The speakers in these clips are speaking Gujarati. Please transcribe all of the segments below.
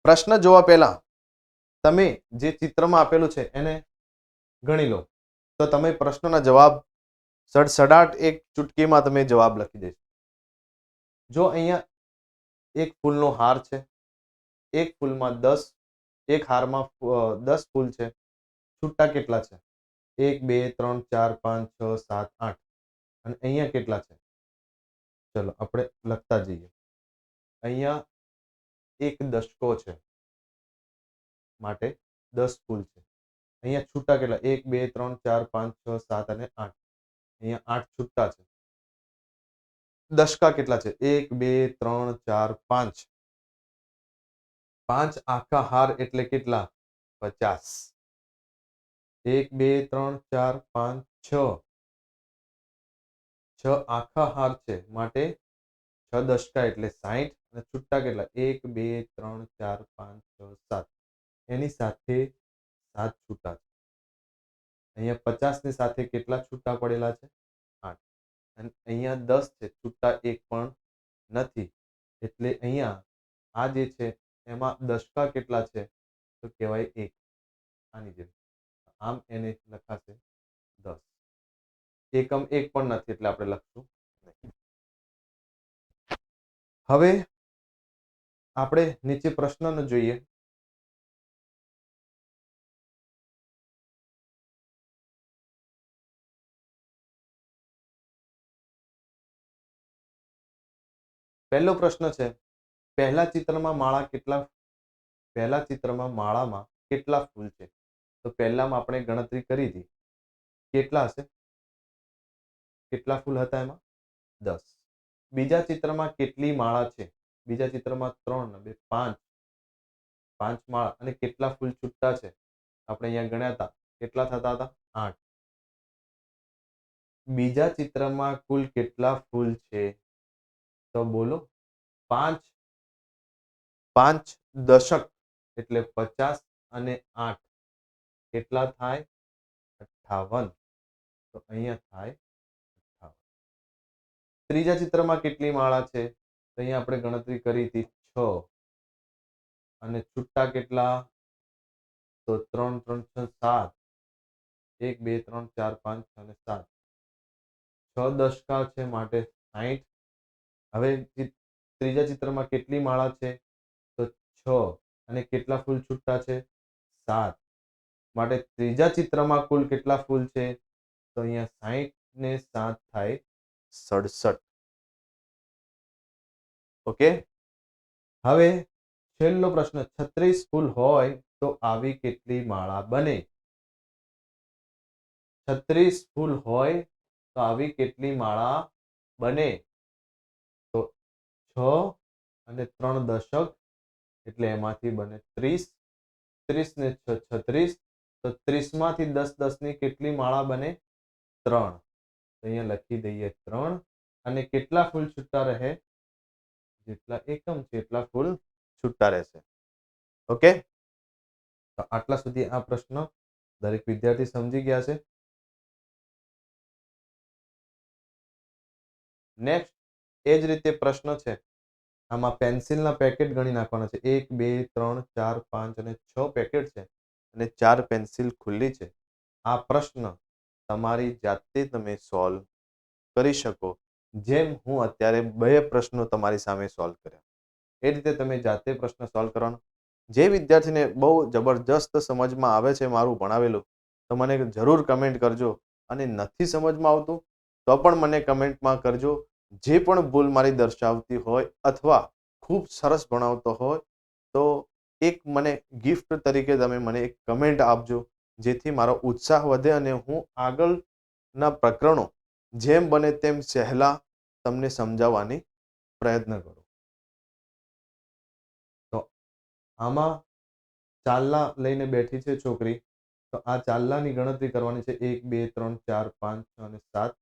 પ્રશ્ન જોવા પહેલા તમે જે ચિત્રમાં આપેલું છે એને ગણી લો, તો તમે પ્રશ્નના જવાબ સડસડાટ એક ચૂટકીમાં તમે જવાબ લખી દેશો. જો અહીંયા એક ફૂલનો હાર છે, એક ફૂલમાં 10, એક હારમાં 10 ફૂલ છે. છૂટા કેટલા છે? 1 2 3 4 5 6 7 8. અને અહીંયા કેટલા છે? ચલો આપણે લખતા જઈએ. અહીંયા એક દશકો છે માટે 10 ફૂલ છે. અહીંયા છૂટા કેટલા? 1 2 3 4 5 6 7 અને 8. અહીંયા 8 છૂટા છે. દશકા કેટલા છે? 1 2 3 4 5. 5 આખા હાર એટલે કેટલા? 50. 1 2 3 4 5 6. 6 આખા હાર છે માટે 6 દશકા એટલે 60. અને છૂટા કેટલા? 1 2 3 4 5 6 7. એની સાથે 7 છૂટા છે. અહીંયા 50 ની સાથે કેટલા છૂટા પડેલા છે? 8. અને અહીંયા 10 છે, છૂટા એક પણ નથી. એટલે અહીંયા આ જે છે એમાં દશકા કેટલા છે? તો કહેવાય 1. આની જેમ આમ એને લખાશે 10. એકમ એક પણ નથી એટલે આપણે લખશું નહીં. હવે આપણે નીચે પ્રશ્નને જોઈએ. પહેલો પ્રશ્ન છે, પહેલા ચિત્રમાં માળામાં કેટલા ફૂલ છે? તો પહેલામાં આપણે ગણતરી કરી હતી. કેટલા હશે? કેટલા ફૂલ હતા એમાં? 10. બીજા ચિત્રમાં કેટલી માળા છે? બીજા ચિત્રમાં 3 2 5. 5 માળા. અને કેટલા ફૂલ છૂટા છે? આપણે અહીંયા ગણ્યા હતા. કેટલા થતા હતા? 8. બીજા ચિત્રમાં કુલ કેટલા ફૂલ છે? તો બોલો. 5 દશક એટલે 50 અને 8 કેટલા થાય? 58. તો અહીંયા થાય 58. ત્રીજા ચિત્રમાં કેટલી માળા છે? તો અહીંયા આપણે ગણતરી કરી હતી 6. અને છૂટા કેટલા? તો 3 3 6 7. 1 2 3 4 5 6 અને 7. 6 દશકા છે માટે 60. હવે ત્રીજા ચિત્રમાં કેટલી માળા છે? તો 6. અને કેટલા ફૂલ છૂટા છે? 7. માટે ત્રીજા ચિત્રમાં કુલ કેટલા ફૂલ છે? તો અહીંયા 60 ને 7 થાય 67. ઓકે. હવે છેલ્લો પ્રશ્ન, 36 ફૂલ હોય તો આવી કેટલી માળા બને? 36 ફૂલ હોય તો આવી કેટલી માળા બને? તો 6 અને 3 દશક એટલે એમાંથી બને 30. 30 ને 6 36. તો 30 માંથી 10 10 ની કેટલી માળા બને? 3. તો અહીંયા લખી દઈએ 3. અને કેટલા ફૂલ છૂટા રહે? જેટલા એકમ છે એટલા ફૂલ છૂટા રહેશે. ઓકે. તો આટલા સુધી આ પ્રશ્ન દરેક વિદ્યાર્થી સમજી ગયા છે. નેક્સ્ટ એ જ રીતે પ્રશ્ન છે. આમાં પેન્સિલના પેકેટ ગણી નાખવાના છે. 1 2 3 4 5 અને 6 પેકેટ છે અને 4 પેન્સિલ ખુલ્લી છે. આ પ્રશ્ન તમારી જાતે તમે સોલ્વ કરી શકો, જેમ હું અત્યારે 2 પ્રશ્નો તમારી સામે સોલ્વ કર્યા. એ રીતે તમે જાતે પ્રશ્ન સોલ્વ કરવાનો. જે વિદ્યાર્થીને બહુ જબરજસ્ત સમજમાં આવે છે મારું ભણાવેલું, તો મને જરૂર કમેન્ટ કરજો. અને નથી સમજમાં આવતું તો પણ મને કમેન્ટમાં કરજો. જે પણ ભૂલ મારી દર્શાવતી હોય અથવા ખૂબ સરસ ભણાવતો હોય તો એક મને ગિફ્ટ તરીકે તમે મને એક કમેન્ટ આપજો, જેથી મારો ઉત્સાહ વધે અને હું આગળના પ્રકરણો જેમ બને તેમ સહેલા તમને સમજાવવાની પ્રયત્ન કરું. તો આમાં ચાલના લઈને બેઠી છે છોકરી, તો આ ચાલનાની ગણતરી કરવાની છે. 1 2 3 4 5 6 અને 7.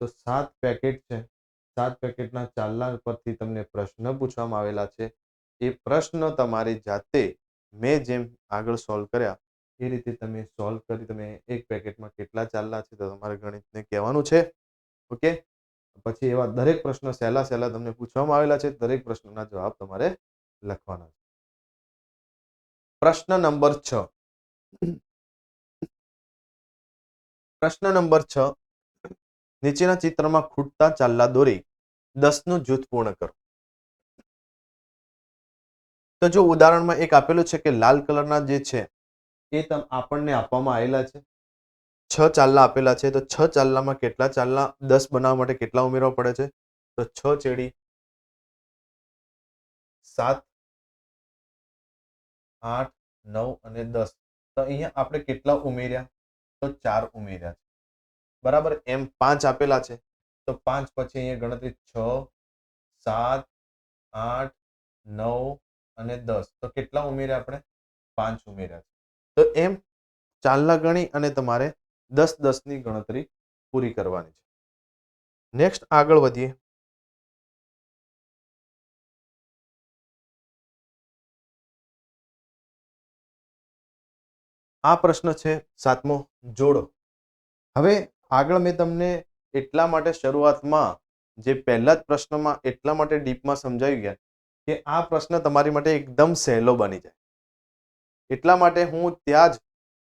તો 7 પેકેટ છે. 7 પેકેટના ચાલના પરથી તમને પ્રશ્ન પૂછવામાં આવેલા છે. એ પ્રશ્ન તમારી જાતે મેં જેમ આગળ સોલ્વ કર્યા એ રીતે તમે સોલ્વ કરી તમે એક પેકેટમાં કેટલા ચાલના છે તો તમારે ગણિતને કહેવાનું છે. ઓકે. પછી એવા દરેક પ્રશ્ન સહેલા તમને પૂછવામાં આવેલા છે. દરેક પ્રશ્નના જવાબ તમારે લખવાના છે. પ્રશ્ન નંબર 6. પ્રશ્ન નંબર 6. નીચેના ચિત્રમાં ખૂટતા ચાલ્લા દોરી 10 નું જૂથ પૂર્ણ કરો. તો જો ઉદાહરણમાં એક આપેલું છે કે લાલ કલરના જે છે એ આપણને આપવામાં આવેલા છે. 6 ચાલ્લા આપેલા છે. તો 6 ચાલ્લામાં કેટલા ચાલ્લા 10 બનાવવા માટે કેટલા ઉમેરવા પડે છે? તો 6 ચેડી 7, 8, 9 અને 10. તો અહીંયા આપણે કેટલા ઉમેર્યા? તો 4 ઉમેર્યા છે. બરાબર. એમ 5 આપેલા છે. તો 5 પછી અહીંયા ગણતરી 6, 7, 8, 9 અને 10. તો કેટલા ઉમેર્યા આપણે? 5 ઉમેર્યા છે. તો એમ ચાલ્લા ગણી અને તમારે 10 ની ગણતરી પૂરી કરવાની છે. નેક્સ્ટ આગળ વધીએ. આ પ્રશ્ન છે 7મો, જોડો. હવે આગળ મેં તમને એટલા માટે શરૂઆતમાં જે પહેલા જ પ્રશ્નમાં એટલા માટે ડીપમાં સમજાવી ગયા કે આ પ્રશ્ન તમારી માટે એકદમ સહેલો બની જાય. એટલા માટે હું ત્યાં જ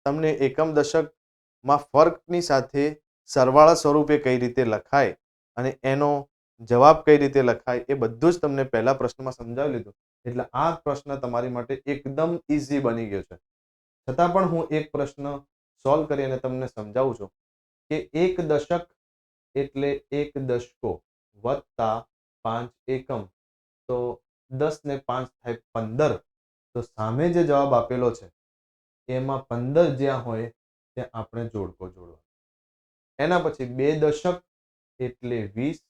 તમને એકમ દશકમાં ફર્કની સાથે સરવાળા સ્વરૂપે કઈ રીતે લખાય અને એનો જવાબ કઈ રીતે લખાય એ બધું જ તમને પહેલા પ્રશ્નમાં સમજાવી લીધું. એટલે આ પ્રશ્ન તમારી માટે એકદમ ઇઝી બની ગયો છે. છતાં પણ હું એક પ્રશ્ન સોલ્વ કરી અને તમને સમજાવું છું કે એક દશક એટલે 1 દશકો વત્તા 5 એકમ. તો 10 ને 5 થાય 15. તો સામે જે જવાબ આપેલો છે એમાં 15 જ્યાં હોય ત્યાં આપણે જોડકો જોડવાનો. એના પછી 2 દશક એટલે 20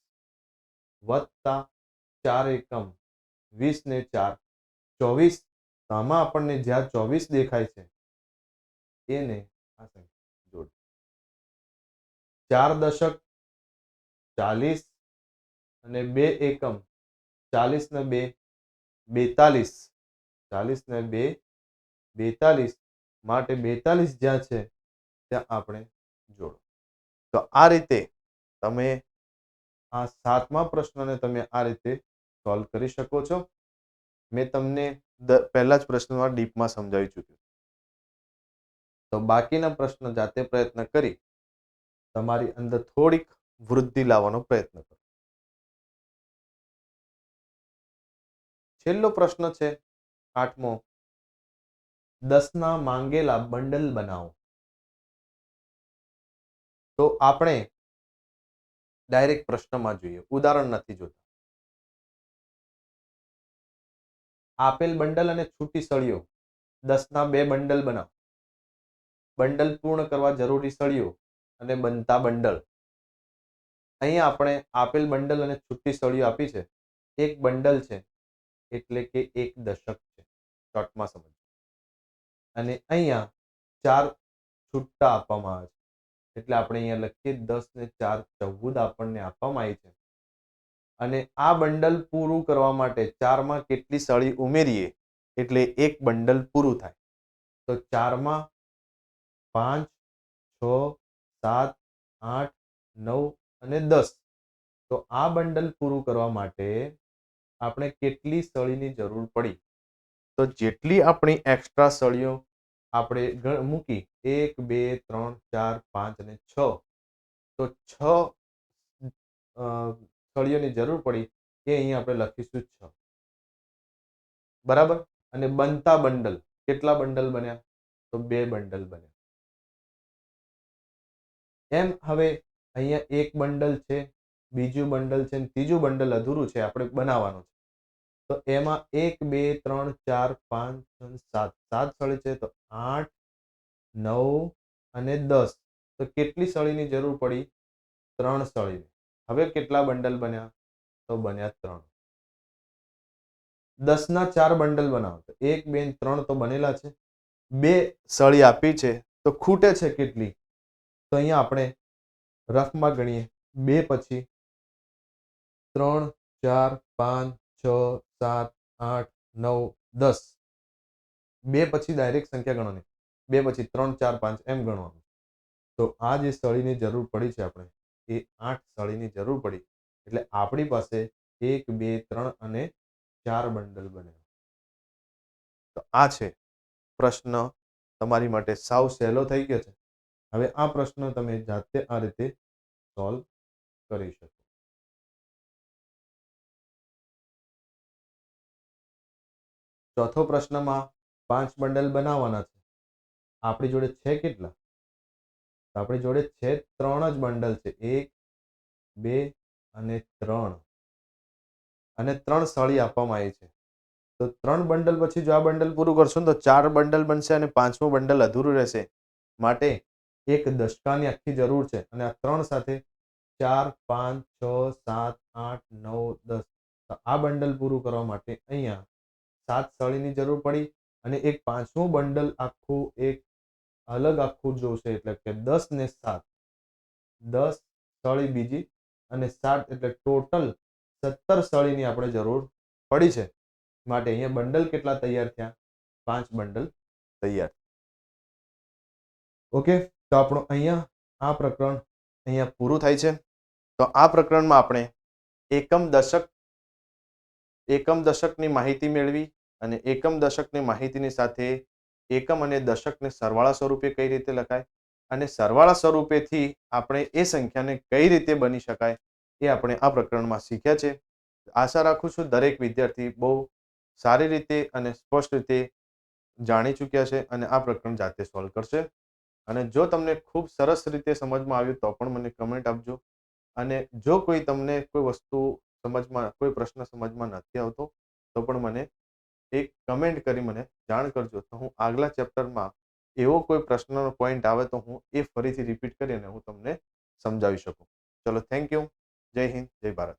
વત્તા 4 એકમ, 20 ને 4 24. તો આમાં આપણને જ્યાં 24 દેખાય છે એને આ સંખ્યા જોડ. 4 દશક 40 અને 2 એકમ 40 ને 2 42. 40 ને 2 42 માટે 42 જ્યાં છે ત્યાં આપણે જોડો. તો આ રીતે તમે આ 7મા પ્રશ્નને તમે આ રીતે સોલ્વ કરી શકો છો. મેં તમને પહેલા જ પ્રશ્નમાં ડીપમાં સમજાવી ચૂક્યું. તો બાકીના પ્રશ્ન જાતે પ્રયત્ન કરી તમારી અંદર થોડીક વૃદ્ધિ લાવવાનો પ્રયત્ન કરો. છેલ્લો પ્રશ્ન છે 8મો. 10 ના માંગેલા બંડલ બનાવો. તો આપણે ડાયરેક્ટ પ્રશ્નમાં જોઈએ, ઉદાહરણ નથી જોતા. આપેલ બંડલ અને છૂટી સળીઓ 10 ના 2 બંડલ બનાવો. બંડલ પૂર્ણ કરવા જરૂરી સળીઓ અને બનતા બંડલ. અહીંયા આપણે આપેલ બંડલ અને છૂટી સળીઓ આપી છે. એક બંડલ છે એટલે કે 1 દશક છે. શોર્ટમાં સમજ. અને અહીંયા 4 છૂટા આપવામાં આવે છે. એટલે આપણે અહીંયા લખીએ 10 ને 4 14 આપણને આપવામાં આવી છે. અને આ બંડલ પૂરું કરવા માટે 4 માં કેટલી સળી ઉમેરીએ એટલે એક બંડલ પૂરું થાય. તો 4 માં 5, 6, 7, 8, 9 અને 10. તો આ બંડલ પૂરું કરવા માટે આપણે કેટલી સળીની જરૂર પડી? તો જેટલી આપણી એક્સ્ટ્રા સળીઓ આપણે મૂકી 1, 2, 3, 4, 5 અને 6. તો 6 સળીઓની જરૂર પડી એ અહીંયા આપણે લખીશું 6. બરાબર. અને બનતા બંડલ કેટલા બંડલ બન્યા? તો 2 બંડલ બન્યા. એમ હવે અહીંયા એક બંડલ છે, બીજું બંડલ છે, ત્રીજું બંડલ અધૂરું છે, આપણે બનાવવાનું છે. તો એમાં 1, 2, 3, 4, 5, 6, 7 7 સળી છે. તો 8, 9 અને 10. તો કેટલી સળીની જરૂર પડી? 3 સળી. હવે કેટલા બંડલ બન્યા? તો બન્યા 3. 10 ના 4 બંડલ બનાવો. તો 1, 2, 3 તો બનેલા છે. 2 સળી આપી છે તો ખૂટે છે કેટલી? તો અહીંયા આપણે રફમાં ગણીએ. 2 પછી 3, 4, 5, 6, 7, 8, 9, 10. 2 પછી ડાયરેક્ટ સંખ્યા ગણવાની. 2 પછી 3, 4, 5 એમ ગણવાનું. તો આ જે સળીની જરૂર પડી છે આપણે એ 8 સળીની જરૂર પડી. એટલે આપણી પાસે 1, 2, 3 અને 4 બંડલ બને. તો આ છે પ્રશ્ન તમારી માટે સાવ સહેલો થઈ ગયો છે. હવે આ પ્રશ્ન તમે જાતે આ રીતે સોલ્વ કરી શકો. ચોથો પ્રશ્નમાં 5 બંડલ બનાવવાના છે. આપણી જોડે છે કેટલા? તો આપણી જોડે છે 3 જ બંડલ છે. 1, 2 અને 3. અને 3 સળી આપવામાં આવી છે. તો 3 બંડલ પછી જો આ બંડલ પૂરું કરશો ને તો 4 બંડલ બનશે અને 5મું બંડલ અધૂરું રહેશે. માટે એક દશકાની આખી જરૂર છે અને આ 3 સાથે 4, 5, 6, 7, 8, 9, 10. તો આ બંડલ પૂરું કરવા માટે અહીંયા 7 સળીની જરૂર પડી અને એક 5મું બંડલ આખું એક અલગ આખું જોશે એટલે કે 10 ને 7. 10 સળી બીજી અને 7 એટલે ટોટલ 17 સળીની આપણે જરૂર પડી છે. માટે અહીંયા બંડલ કેટલા તૈયાર થયા? 5 બંડલ તૈયાર. ઓકે, તો આપણું અહીંયા આ પ્રકરણ અહીંયા પૂરું થાય છે. તો આ પ્રકરણમાં આપણે એકમ દશકની માહિતી મેળવી અને એકમ દશકની માહિતીની સાથે એકમ અને દશકને સરવાળા સ્વરૂપે કઈ રીતે લખાય અને સરવાળા સ્વરૂપેથી આપણે એ સંખ્યાને કઈ રીતે બની શકાય એ આપણે આ પ્રકરણમાં શીખ્યા છે. આશા રાખું છું દરેક વિદ્યાર્થી બહુ સારી રીતે અને સ્પષ્ટ રીતે જાણી ચૂક્યા છે અને આ પ્રકરણ જાતે સોલ્વ કરશે. અને જો તમને ખૂબ સરસ રીતે સમજમાં આવ્યું તો પણ મને કમેન્ટ આપજો. અને જો કોઈ તમને કોઈ વસ્તુ સમજમાં કોઈ પ્રશ્ન સમજમાં નથી આવતો તો પણ મને એક કમેન્ટ કરી મને જાણ કરજો. તો હું આગલા ચેપ્ટરમાં એવો કોઈ પ્રશ્નનો પોઈન્ટ આવે તો હું એ ફરીથી રિપીટ કરીને હું તમને સમજાવી શકું. ચલો, થેન્ક યુ. જય હિન્દ, જય ભારત.